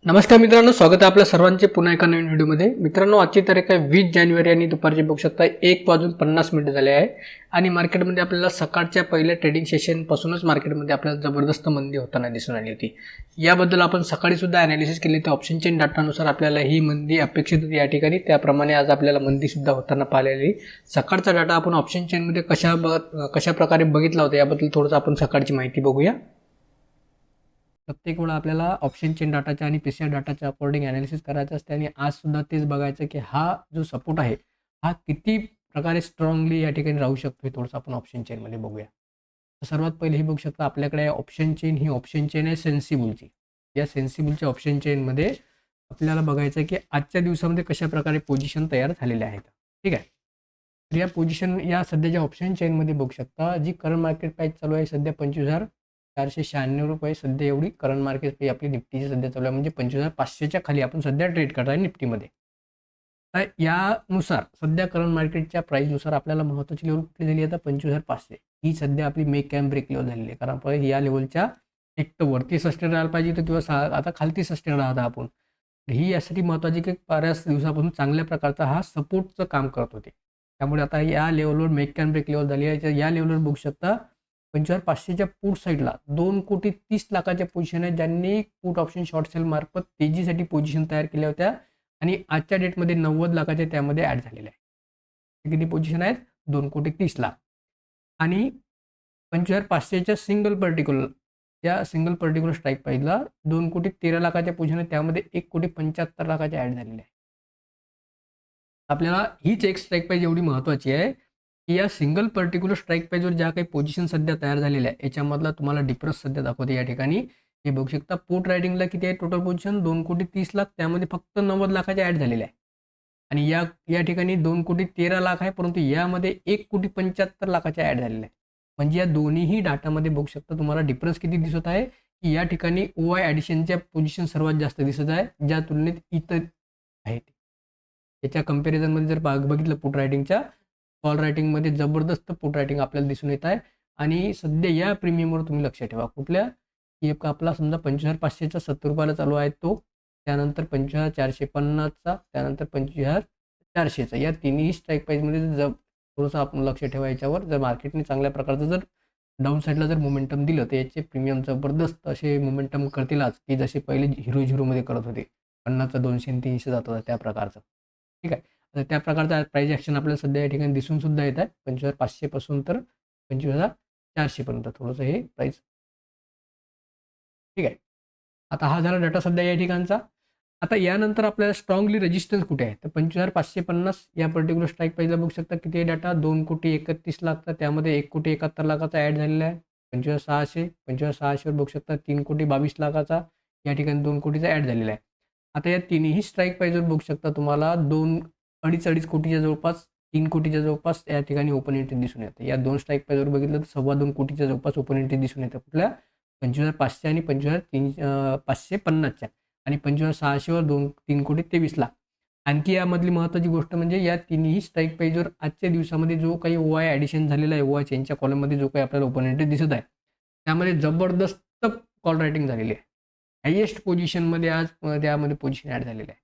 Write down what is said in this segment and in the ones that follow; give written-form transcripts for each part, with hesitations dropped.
नमस्कार मित्रांनो, स्वागत आहे आपल्या सर्वांचे पुन्हा एका नवीन व्हिडिओमध्ये। मित्रांनो, आजची तारीख आहे 20 जानेवारी आणि दुपारचे बघू शकता 1:50 झाले आहे आणि मार्केटमध्ये आपल्याला सकाळच्या पहिल्या ट्रेडिंग सेशन पासूनच मार्केटमध्ये आपल्याला जबरदस्त मंदी होताना दिसून आली होती। याबद्दल आपण सकाळी सुद्धा ॲनालिसिस केली तर ऑप्शन चेन डाटानुसार आपल्याला ही मंदी अपेक्षित होती या ठिकाणी, त्याप्रमाणे आज आपल्याला मंदी सुद्धा होताना पाहायला आली। सकाळचा डाटा आपण ऑप्शन चेनमध्ये कशा प्रकारे बघितला होता याबद्दल थोडंसं आपण सकाळची माहिती बघूया। प्रत्येक वेळा आपल्याला ऑप्शन चेन डाटाच्या आणि पीसीआर डाटाच्या अकॉर्डिंग ॲनालिसिस करायचं असते आणि आज सुद्धा तेच बघायचं की हा जो सपोर्ट आहे हा किती प्रकारे स्ट्रॉंगली या ठिकाणी राहू शकतो हे थोडंसं आपण ऑप्शन चेनमध्ये बघूया। तर सर्वात पहिले हे बघू शकता आपल्याकडे ऑप्शन चेन ही ऑप्शन चेन आहे सेन्सिबलची। या सेन्सिबलच्या ऑप्शन चेनमध्ये आपल्याला बघायचं आहे की आजच्या दिवसामध्ये कशा प्रकारे पोझिशन तयार झालेल्या आहेत। ठीक आहे, तर या पोझिशन या सध्याच्या ऑप्शन चेनमध्ये बघू शकता जी करंट मार्केट प्राइस चालू आहे सध्या 25,496 रुपये सध्या एवढी करंट मार्केट प्राइस आपली निफ्टीची सध्या चालू आहे, म्हणजे 25,500च्या खाली आपण सध्या ट्रेड करत आहे निफ्टीमध्ये। तर यानुसार सध्या करंट मार्केटच्या प्राईसनुसार आपल्याला महत्त्वाची लेवल कुठली झाली आता 25,500 ही सध्या आपली मेक कॅम्प ब्रेक लेवल झालेली आहे। कारण आपण या लेवलच्या एक तर वरती सस्टेन राहायला पाहिजे तर किंवा आता खालती सस्टेन राहता आपण, ही यासाठी महत्त्वाची की बऱ्याच दिवसापासून चांगल्या प्रकारचा हा सपोर्टचं काम करत होते। त्यामुळे आता या लेवलवर मेक कॅम्प ब्रेक लेवल झाली आहे। या लेवलवर बघू शकता 25,500च्या पुट साईडला 2,30,00,000च्या पोझिशन आहेत, ज्यांनी पुट ऑप्शन शॉर्ट सेल मार्फत तेजीसाठी पोझिशन तयार केल्या होत्या आणि आजच्या डेटमध्ये 90,00,000च्या त्यामध्ये ॲड झालेल्या आहे। किती पोझिशन आहेत? 2,30,00,000 आणि 25,500च्या सिंगल पर्टिक्युलर स्ट्राईक प्राईसला 2,13,00,000च्या पोझिशन आहेत, त्यामध्ये 1,75,00,000च्या ॲड झालेल्या आहे। आपल्याला हीच एक स्ट्राईक प्राईस एवढी महत्त्वाची आहे की या सिंगल पर्टिक्युलर स्ट्राईक प्राईजवर ज्या काही पोझिशन सध्या तयार झालेल्या आहे याच्यामधला तुम्हाला डिफरन्स सध्या दाखवते या ठिकाणी। हे बघू शकता पुट रायटिंगला किती आहे टोटल पोझिशन 2,30,00,000, त्यामध्ये फक्त 90,00,000च्या ॲड झालेल्या आहे आणि या ठिकाणी 2,13,00,000 आहे, परंतु यामध्ये 1,75,00,000च्या ॲड झालेल्या आहे। म्हणजे या दोन्हीही डाटामध्ये बघू शकता तुम्हाला डिफरन्स किती दिसत आहे की या ठिकाणी ओआय ॲडिशनच्या पोझिशन सर्वात जास्त दिसत आहे ज्या तुलनेत इतर आहेत। त्याच्या कंपॅरिझनमध्ये जर बघितलं पुट रायटिंगच्या कॉल रायटिंगमध्ये जबरदस्त पुट रायटिंग आपल्याला दिसून येत आहे आणि सध्या या प्रीमियमवर तुम्ही लक्ष ठेवा। कुठल्या एक आपला समजा 25,500चा 70 रुपयाला चालू आहे तो, त्यानंतर 25,450चा, त्यानंतर 25,400चा, या तिन्ही स्ट्राईक प्राईसमध्ये थोडंसं आपण लक्ष ठेवा याच्यावर। जर मार्केटने चांगल्या प्रकारचं जर डाऊन साईडला जर मोमेंटम दिलं तर याचे प्रीमियम जबरदस्त असे मोमेंटम करतील आज, की जसे पहिले झिरोमध्ये करत होते 50चा 200 आणि 300 जात होता त्या प्रकारचं। ठीक आहे, तर त्या प्रकारचा प्राईस ॲक्शन आपल्याला सध्या या ठिकाणी दिसून सुद्धा येत आहे 25,500 पासून तर 25,400 पर्यंत थोडंसं हे प्राईस। ठीक आहे, आता हा झाला डाटा सध्या या ठिकाणचा। आता यानंतर आपल्याला स्ट्रॉंगली रेजिस्टन्स कुठे आहे तर 25,550 या पर्टिक्युलर स्ट्राईक प्राईसला बघू शकता किती आहे डाटा 2,31,00,000चा, त्यामध्ये 1,71,00,000चा ॲड झालेला आहे। 25,600 वर बघू शकता 3,22,00,000चा या ठिकाणी 2 कोटीचा ॲड झालेला आहे। आता या तिन्ही स्ट्राईक प्राईसवर बघू शकता तुम्हाला 2-2.5 कोटीच्या जवळपास 3 कोटीच्या जवळपास या ठिकाणी ओपन एंट्री दिसून येते। या दोन स्ट्राईक प्राईसवर बघितलं तर 2.25 कोटीच्या जवळपास ओपन एंट्री दिसून येते कुठल्या 25,500 आणि 25,550च्या आणि 25,600 वर 3,23,00,000। आणखी यामधली महत्त्वाची गोष्ट म्हणजे या तिन्ही स्ट्राईक प्राईसवर आजच्या दिवसामध्ये जो काही ओआय ॲडिशन झालेला आहे, ओआय चेनच्या कॉलममध्ये जो काही आपल्याला ओपन एंट्री दिसत आहे त्यामध्ये जबरदस्त कॉल रायटिंग झालेली आहे। हायेस्ट पोझिशनमध्ये आज त्यामध्ये पोझिशन ॲड झालेलं आहे।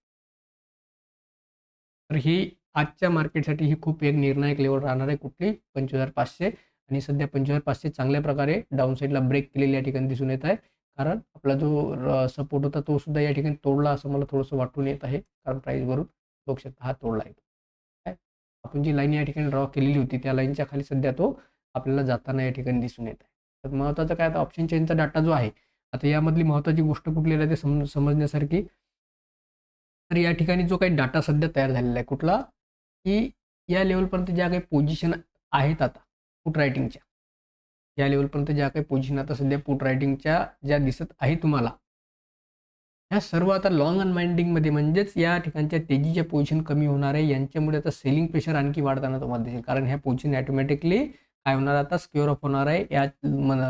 तर ही आजच्या मार्केटसाठी ही खूप एक निर्णायक लेवल राहणार आहे कुठली 25,500 आणि सध्या 25,500 चांगल्या प्रकारे डाऊन साईडला ब्रेक केलेली या ठिकाणी दिसून येत आहे। कारण आपला जो सपोर्ट होता तो सुद्धा या ठिकाणी तोडला असं मला थोडंसं वाटून येत आहे, कारण प्राईसवरून बघू शकता हा तोडला आहे। काय आपण जी लाईन या ठिकाणी ड्रॉ केलेली होती त्या लाईनच्या खाली सध्या तो आपल्याला जाताना या ठिकाणी दिसून येत आहे। तर महत्त्वाचं काय आता ऑप्शन चेनचा डाटा जो आहे, आता यामधली महत्त्वाची गोष्ट कुठली आहे ते समजण्यासारखी, तर या ठिकाणी जो काही डाटा सध्या तयार झालेला आहे कुठला की या लेवलपर्यंत ज्या काही पोझिशन आहेत आता पुट रायटिंगच्या, या लेवलपर्यंत ज्या काही पोझिशन आता सध्या पुट रायटिंगच्या ज्या दिसत आहे तुम्हाला, ह्या सर्व आता लॉंग अनवाइंडिंगमध्ये म्हणजेच या ठिकाणच्या तेजीच्या पोझिशन कमी होणार आहे। यांच्यामुळे आता सेलिंग प्रेशर आणखी वाढताना तुम्हाला दिसेल, कारण ह्या पोझिशन ऑटोमॅटिकली काय होणार आता स्क्वेअर ऑफ होणार आहे। या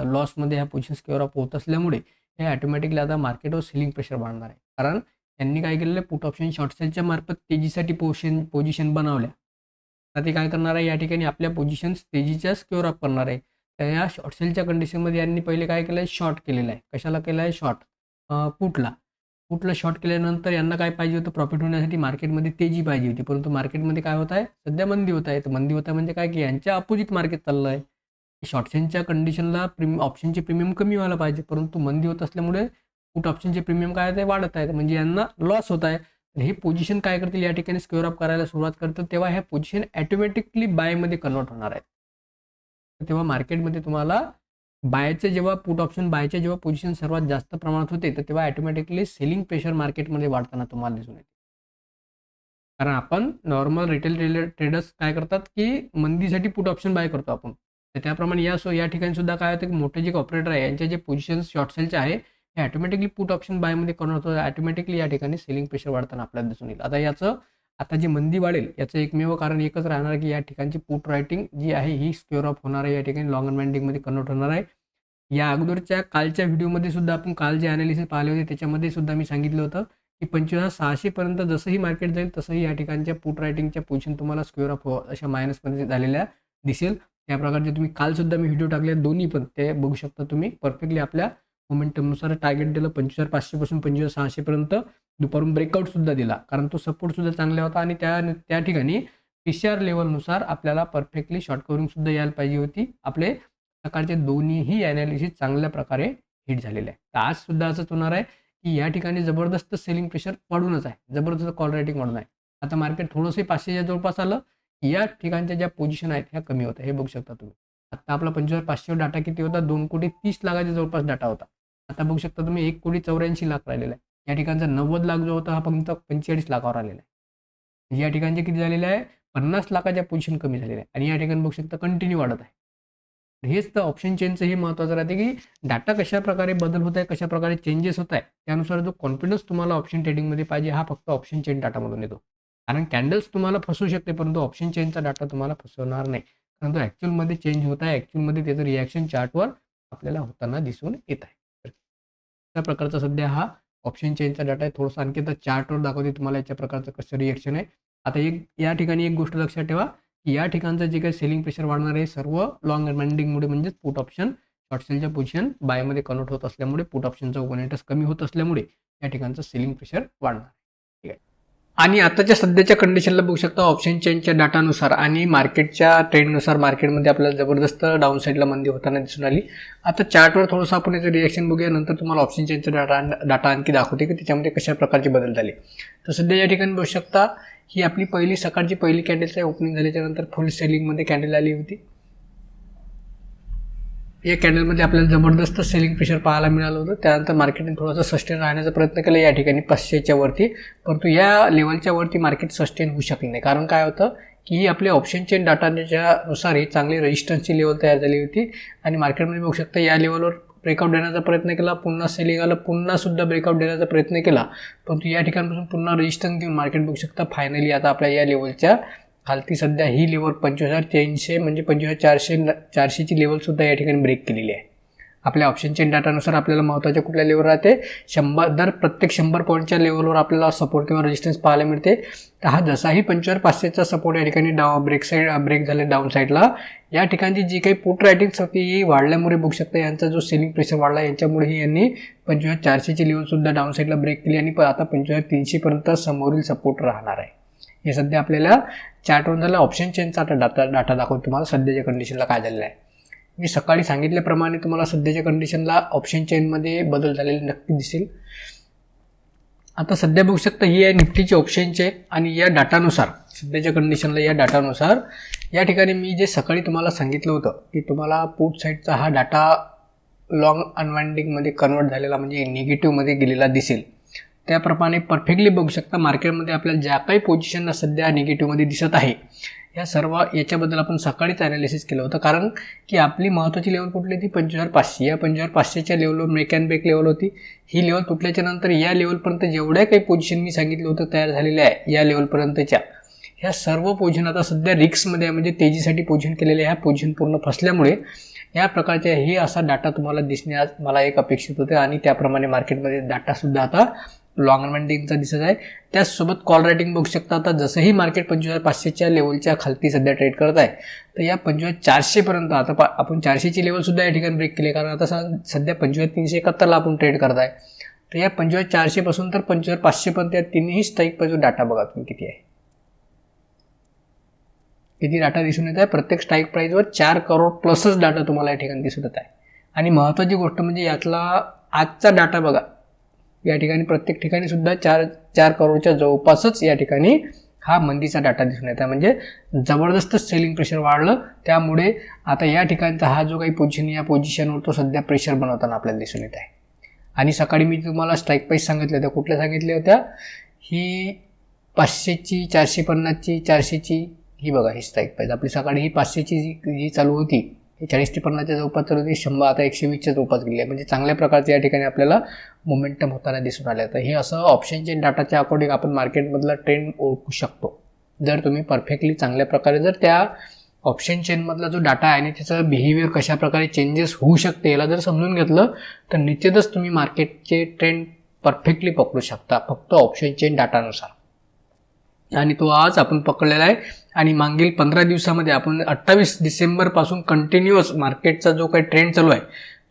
लॉसमध्ये ह्या पोझिशन स्क्वेअर ऑफ होत असल्यामुळे हे ऑटोमॅटिकली आता मार्केटवर सेलिंग प्रेशर वाढणार आहे। कारण त्यांनी काय केलेलं आहे पुट ऑप्शन शॉर्ट सेलच्या मार्फत तेजीसाठी पोझिशन बनवल्या, तर ते काय करणार आहे या ठिकाणी आपल्या पोझिशन्स तेजीच्या स्क्वेअर ऑफ करणार आहे। तर या शॉर्ट सेलच्या कंडिशनमध्ये यांनी पहिले काय केलं आहे शॉर्ट केलेलं आहे। कशाला केलं आहे शॉर्ट? पुटला। पुटला शॉर्ट केल्यानंतर यांना काय पाहिजे होतं, प्रॉफिट होण्यासाठी मार्केटमध्ये तेजी पाहिजे होती, परंतु मार्केटमध्ये काय होत आहे, सध्या मंदी होत आहे. तर मंदी होत आहे म्हणजे काय, की यांच्या अपोजिट मार्केट चाललं आहे. शॉर्टशनच्या कंडिशनला ऑप्शनचे प्रीमियम कमी व्हायला पाहिजे, परंतु मंदी होत असल्यामुळे पुट ऑप्शनचे प्रीमियम काय आहे, ते वाढत आहेत, म्हणजे यांना लॉस होत आहे. हे पोझिशन काय करतील, या ठिकाणी स्क्वेअर अप करायला सुरुवात करतात, तेव्हा ह्या पोझिशन ॲटोमॅटिकली बायमध्ये कन्वर्ट होणार आहेत. तेव्हा मार्केटमध्ये तुम्हाला बायचे जेव्हा पुट ऑप्शन बायचे जेव्हा पोझिशन सर्वात जास्त प्रमाणात होते, तर तेव्हा ॲटोमॅटिकली सेलिंग प्रेशर मार्केटमध्ये वाढताना तुम्हाला दिसून येते. कारण आपण नॉर्मल रिटेल ट्रेडर्स काय करतात, की मंदीसाठी पुट ऑप्शन बाय करतो आपण. तर त्याप्रमाणे या ठिकाणी सुद्धा काय होतं, की मोठे जे ऑपरेटर आहे यांचे जे पोझिशन्स शॉर्ट सेलचे आहे हे ॲटोमॅटिकली पुट ऑप्शन बायमध्ये कन्वर्ट होतं. ॲटोमॅटिकली या ठिकाणी सेलिंग प्रेशर वाढताना आपल्याला दिसून येईल. आता जी मंदी वाढेल याचं एकमेव कारण एकच राहणार, की या ठिकाणची पुट रायटिंग जी आहे ही स्क्वेअर ऑफ होणार आहे, या ठिकाणी लॉंग अनवाइंडिंगमध्ये कन्वर्ट होणार आहे. या अगोदरच्या कालच्या व्हिडिओमध्ये सुद्धा आपण काल जे ॲनालिसिस पाहिले होते त्याच्यामध्ये सुद्धा मी सांगितलं होतं, की 25,600 पर्यंत जसंही मार्केट जाईल तसंही या ठिकाणच्या पुट रायटिंगच्या पोझिशन तुम्हाला स्क्वेअर ऑफ अशा मायनसमध्ये झालेल्या दिसेल. त्या प्रकारचे तुम्ही कालसुद्धा मी व्हिडिओ टाकले, दोन्ही पण ते बघू शकता तुम्ही. परफेक्टली आपल्या मोमेंटमनुसार टार्गेट दिलं 25,500 पासून 25,600 पर्यंत. दुपारून ब्रेकआउट सुद्धा दिला, कारण तो सपोर्ट सुद्धा चांगला होता आणि त्या ठिकाणी PCR लेवलनुसार आपल्याला परफेक्टली शॉर्ट कव्हरिंग सुद्धा यायला पाहिजे होती. आपले सकाळचे दोन्हीही ॲनालिसिस चांगल्या प्रकारे हिट झालेले आहे. तर आज सुद्धा असंच होणार आहे, की या ठिकाणी जबरदस्त सेलिंग प्रेशर वाढूनच आहे, जबरदस्त कॉल रायटिंग वाढून आहे. आता मार्केट थोडंसं 500च्या जवळपास आलं, या ठिकाणच्या ज्या पोझिशन आहेत ह्या कमी होत्या, हे बघू शकता तुम्ही. आता आपला 25,500 डाटा किती होता, 2,30,00,000च्या जवळपास डाटा होता. आता बघू शकता तुम्ही 1,84,00,000 राहिलेला आहे. या ठिकाणचा 90 लाख जो होता हा फक्त 45 लाखावर आलेला आहे. या ठिकाणचे किती झालेले आहे, 50 लाखाच्या पोझिशन कमी झालेल्या आहे आणि या ठिकाणी बघू शकता कंटिन्यू वाढत आहे. हेच तर ऑप्शन चेनचं हे महत्त्वाचं राहते, की डाटा कशा प्रकारे बदल होत आहे, कशा प्रकारे चेंजेस होत आहे, त्यानुसार जो कॉन्फिडन्स तुम्हाला ऑप्शन ट्रेडिंगमध्ये पाहिजे हा फक्त ऑप्शन चेन डाटामधून येतो. कारण कॅन्डल्स तुम्हाला फसवू शकते, परंतु ऑप्शन चेनचा डाटा तुम्हाला फसवणार नाही, कारण तो ॲक्च्युअलमध्ये चेंज होत आहे, ॲक्च्युअलमध्ये त्याचं रिॲक्शन चार्टवर आपल्याला होताना दिसून येत आहे. त्या प्रकारचा सध्या हा ऑप्शन चेनचा डाटा आहे. थोडंसं आणखी आता चार्टवर दाखवते तुम्हाला याच्या प्रकारचं कसं रिॲक्शन आहे. आता या ठिकाणी एक गोष्ट लक्षात ठेवा, की या ठिकाणचं जे काही सेलिंग प्रेशर वाढणार आहे सर्व लॉंग अनवाइंडिंगमुळे, म्हणजेच पुट ऑप्शन शॉर्ट सेलच्या पोझिशन बायमध्ये कन्वर्ट होत असल्यामुळे, पुट ऑप्शनचा ओपनिंग कमी होत असल्यामुळे या ठिकाणचं सेलिंग प्रेशर वाढणार आहे. ठीक आहे. आणि आताच्या सध्याच्या कंडिशनला बघू शकता ऑप्शन चेनच्या डाटानुसार आणि मार्केटच्या ट्रेंडनुसार मार्केटमध्ये आपल्याला जबरदस्त डाऊन साईडला मंदी होताना दिसून आली. आता चार्टवर थोडंसं आपण याचं रिॲक्शन बघूया, नंतर तुम्हाला ऑप्शन चेनचा डाटा आणखी दाखवते की त्याच्यामध्ये कशा प्रकारचे बदल झाले. तर सध्या या ठिकाणी बघू शकता ही आपली सकाळची पहिली कॅन्डलचं ओपनिंग झाल्याच्यानंतर फुल सेलिंगमध्ये कॅन्डल आली होती. या कॅन्डलमध्ये आपल्याला जबरदस्त सेलिंग प्रेशर पाहायला मिळालं होतं. त्यानंतर मार्केटने थोडंसं सस्टेन राहण्याचा प्रयत्न केला या ठिकाणी 500च्या वरती, परंतु या लेवलच्या वरती मार्केट सस्टेन होऊ शकले नाही. कारण काय होतं, की ही आपल्या ऑप्शन चेन डाटाच्या नुसार ही चांगली रेजिस्टन्सची लेवल तयार झाली होती आणि मार्केटमध्ये बघू शकता या लेवलवर ब्रेकआउट देण्याचा प्रयत्न केला, पुन्हा सेलिंग आलं, पुन्हा सुद्धा ब्रेकआउट देण्याचा प्रयत्न केला, परंतु या ठिकाणपासून पुन्हा रेजिस्टन्स घेऊन मार्केट बघू शकता फायनली आता आपल्या या लेवलच्या खालती सध्या ही लेवल 25,300 म्हणजे 25,400ची लेवलसुद्धा या ठिकाणी ब्रेक केलेली आहे. आपल्या ऑप्शन चेन डाटानुसार आपल्याला महत्त्वाच्या कुठल्या लेवल राहते, प्रत्येक 100 पॉईंटच्या लेवलवर आपल्याला सपोर्ट किंवा रेजिस्टन्स पाहायला मिळते. तर हा जसाही 25,500चा सपोर्ट या ठिकाणी ब्रेक झाले डाऊन साईडला, या ठिकाणची जी काही पुट रायटिंग्स होती ही वाढल्यामुळे बघू शकता यांचा जो सेलिंग प्रेशर वाढला, यांच्यामुळेही यांनी 25,400ची लेवलसुद्धा डाऊन साईडला ब्रेक केली आणि आता 25,300 पर्यंत समोरील सपोर्ट राहणार आहे. हे सध्या आपल्याला चार्टवरून झालं. ऑप्शन चेनचा आता डाटा दाखवतो तुम्हाला सध्याच्या कंडिशनला काय झालेलं आहे. मी सकाळी सांगितल्याप्रमाणे तुम्हाला सध्याच्या कंडिशनला ऑप्शन चेनमध्ये बदल झालेले नक्की दिसेल. आता सध्या बघू शकता ही आहे निफ्टीची ऑप्शन चेन आणि या डाटानुसार सध्याच्या कंडिशनला या डाटानुसार या ठिकाणी मी जे सकाळी तुम्हाला सांगितलं होतं की तुम्हाला पुट साईडचा हा डाटा लॉंग अनवाइंडिंगमध्ये कन्वर्ट झालेला म्हणजे निगेटिव्हमध्ये गेलेला दिसेल. त्याप्रमाणे परफेक्टली बघू शकता मार्केटमध्ये आपल्याला ज्या काही पोझिशनला सध्या निगेटिव्हमध्ये दिसत आहे या सर्व याच्याबद्दल आपण सकाळीच ॲनालिसिस केलं होतं. कारण की आपली महत्त्वाची लेवल कुठली होती 25,500. या 25,500च्या लेवलवर मेक अँड ब्रेक लेवल होती. ही लेवल तुटल्याच्या नंतर या लेवलपर्यंत जेवढ्या काही पोझिशन मी सांगितलं होतं तयार झालेल्या आहे या लेवलपर्यंतच्या ह्या सर्व पोझिशन आता सध्या रिस्कमध्ये आहे, म्हणजे तेजीसाठी पोझिशन केलेल्या ह्या पोझिशन पूर्ण फसल्यामुळे या प्रकारचे हे असा डाटा तुम्हाला दिसण्यास मला एक अपेक्षित होते आणि त्याप्रमाणे मार्केटमध्ये डाटासुद्धा आता लॉंग अनवाइंडिंगचा दिसत आहे. त्याचसोबत कॉल रायटिंग बघू शकता. आता जसंही मार्केट 25,500च्या लेवलच्या खालती सध्या ट्रेड करत आहे तर या 25,400 पर्यंत आता आपण 400ची लेवलसुद्धा या ठिकाणी ब्रेक केली, कारण आता सध्या 25,371ला आपण ट्रेड करत आहे. तर या 25,400 पासून तर 25,500 पर्यंत या तिन्ही स्ट्राईक प्राईस डाटा बघा तुम्ही किती आहे, किती डाटा दिसून येत आहे. प्रत्येक स्ट्राईक प्राईजवर 4 करोड प्लसच डाटा तुम्हाला या ठिकाणी दिसून येत आहे. आणि महत्त्वाची गोष्ट म्हणजे यातला आजचा डाटा बघा, या ठिकाणी प्रत्येक ठिकाणी सुद्धा 4 करोडच्या जवळपासच या ठिकाणी हा मंदीचा डाटा दिसून येत आहे. म्हणजे जबरदस्त सेलिंग प्रेशर वाढलं, त्यामुळे आता या ठिकाणचा हा जो काही पोझिशन या पोझिशनवर तो सध्या प्रेशर बनवताना आपल्याला दिसून येत आहे. आणि सकाळी मी तुम्हाला स्ट्राईक प्राईस सांगितल्या होत्या, कुठल्या सांगितल्या होत्या, ही 500ची, 450ची, 400ची, ही बघा ही स्ट्राईक प्राईस आपली सकाळी ही 500ची जी चालू होती, ही 40 ते 50च्या जवळपास चालू होती, 100 आता 120च्या जवळपास गेली आहे. म्हणजे चांगल्या प्रकारचे या ठिकाणी आपल्याला मोमेंटम होताना दिसून आले. तर हे असं ऑप्शन चेन डाटाच्या अकॉर्डिंग आपण मार्केटमधला ट्रेंड ओळखू शकतो. जर तुम्ही परफेक्टली चांगल्या प्रकारे जर त्या ऑप्शन चेनमधला जो डाटा आहे आणि त्याचं बिहेवियर कशा प्रकारे चेंजेस होऊ शकते याला जर समजून घेतलं तर निश्चितच तुम्ही मार्केटचे ट्रेंड परफेक्टली पकडू शकता, फक्त ऑप्शन चेन डाटानुसार. आणि तो आज आपण पकडलेला आहे. आणि मागील 15 दिवसामध्ये आपण 28 डिसेंबरपासून कंटिन्युअस मार्केटचा जो काही ट्रेंड चालू आहे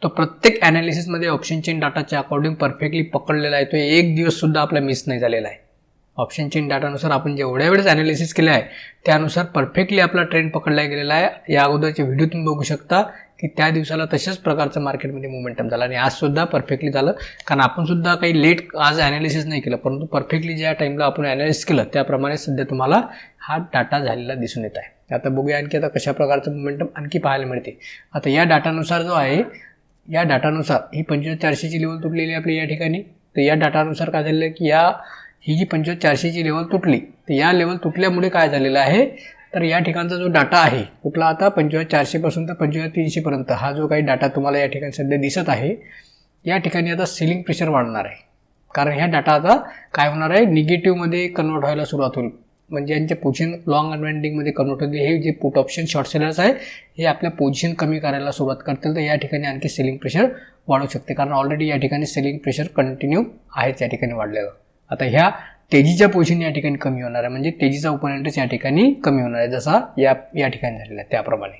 तो प्रत्येक ॲनालिसिसमध्ये ऑप्शन चेन डाटाच्या अकॉर्डिंग परफेक्टली पकडलेला आहे. तो एक दिवससुद्धा आपला मिस नाही झालेला आहे. ऑप्शन चेन डाटानुसार आपण जेवढ्या वेळेस ॲनालिसिस केलं आहे त्यानुसार परफेक्टली आपला ट्रेंड पकडला गेलेला आहे. या अगोदरचे व्हिडिओ तुम्ही बघू शकता की त्या दिवसाला तशाच प्रकारचं मार्केटमध्ये मोमेंटम झालं आणि आजसुद्धा परफेक्टली झालं. कारण आपण सुद्धा काही लेट आज ॲनालिसिस नाही केलं, परंतु परफेक्टली ज्या टाईमला आपण ॲनालिसिस केलं त्याप्रमाणे सध्या तुम्हाला हा डाटा झालेला दिसून येत आहे. आता बघूया आणखी आता कशा प्रकारचं मोमेंटम आणखी पाहायला मिळते. आता या डाटानुसार जो आहे, या डाटानुसार ही 25,400ची लेवल तुटलेली आपली या ठिकाणी. तर या डाटानुसार काय झालेलं आहे की ही जी 25,400ची लेवल तुटली, तर या लेवल तुटल्यामुळे काय झालेलं आहे, तर या ठिकाणचा जो डाटा आहे कुठला आता 25,400 पासून तर 25,300 पर्यंत हा जो काही डाटा तुम्हाला या ठिकाणी सध्या दिसत आहे, या ठिकाणी आता सेलिंग प्रेशर वाढणार आहे. कारण ह्या डाटा आता काय होणार आहे, निगेटिव्हमध्ये कन्वर्ट व्हायला सुरुवात होईल. म्हणजे यांच्या पोझिशन लॉंग अनवाइंडिंगमध्ये कन्वर्ट होते. हे जे पुट ऑप्शन शॉर्ट सेलर्स आहे हे आपल्या पोझिशन कमी करायला सुरुवात करतील. तर या ठिकाणी आणखी सेलिंग प्रेशर वाढू शकते, कारण ऑलरेडी या ठिकाणी सेलिंग प्रेशर कंटिन्यू आहेच या ठिकाणी वाढलेलं. आता ह्या तेजीच्या पोझिशन या ठिकाणी कमी होणार आहे, म्हणजे तेजीचा ओपोनेंटच या ठिकाणी कमी होणार आहे, जसा या ठिकाणी झालेला आहे त्याप्रमाणे.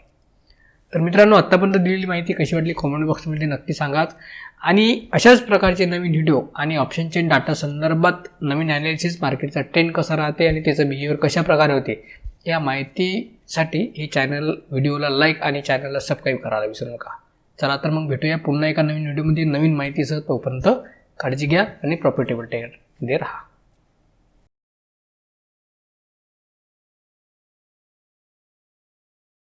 तर मित्रांनो, आत्तापर्यंत दिलेली माहिती कशी वाटली कमेंट बॉक्समध्ये नक्की सांगाच. आणि अशाच प्रकारचे नवीन व्हिडिओ आणि ऑप्शन चेन डाटा संदर्भात नवीन ॲनालिसिस, मार्केटचा ट्रेंड कसा राहते आणि त्याचं बिहेवियर कशा प्रकारे होते, या माहितीसाठी हे चॅनल व्हिडिओला लाईक आणि चॅनलला सबस्क्राईब करायला विसरू नका. चला तर मग भेटूया पुन्हा एका नवीन व्हिडिओमध्ये नवीन माहितीसह. तोपर्यंत काळजी घ्या आणि प्रॉफिटेबल ट्रेडमध्ये राहा.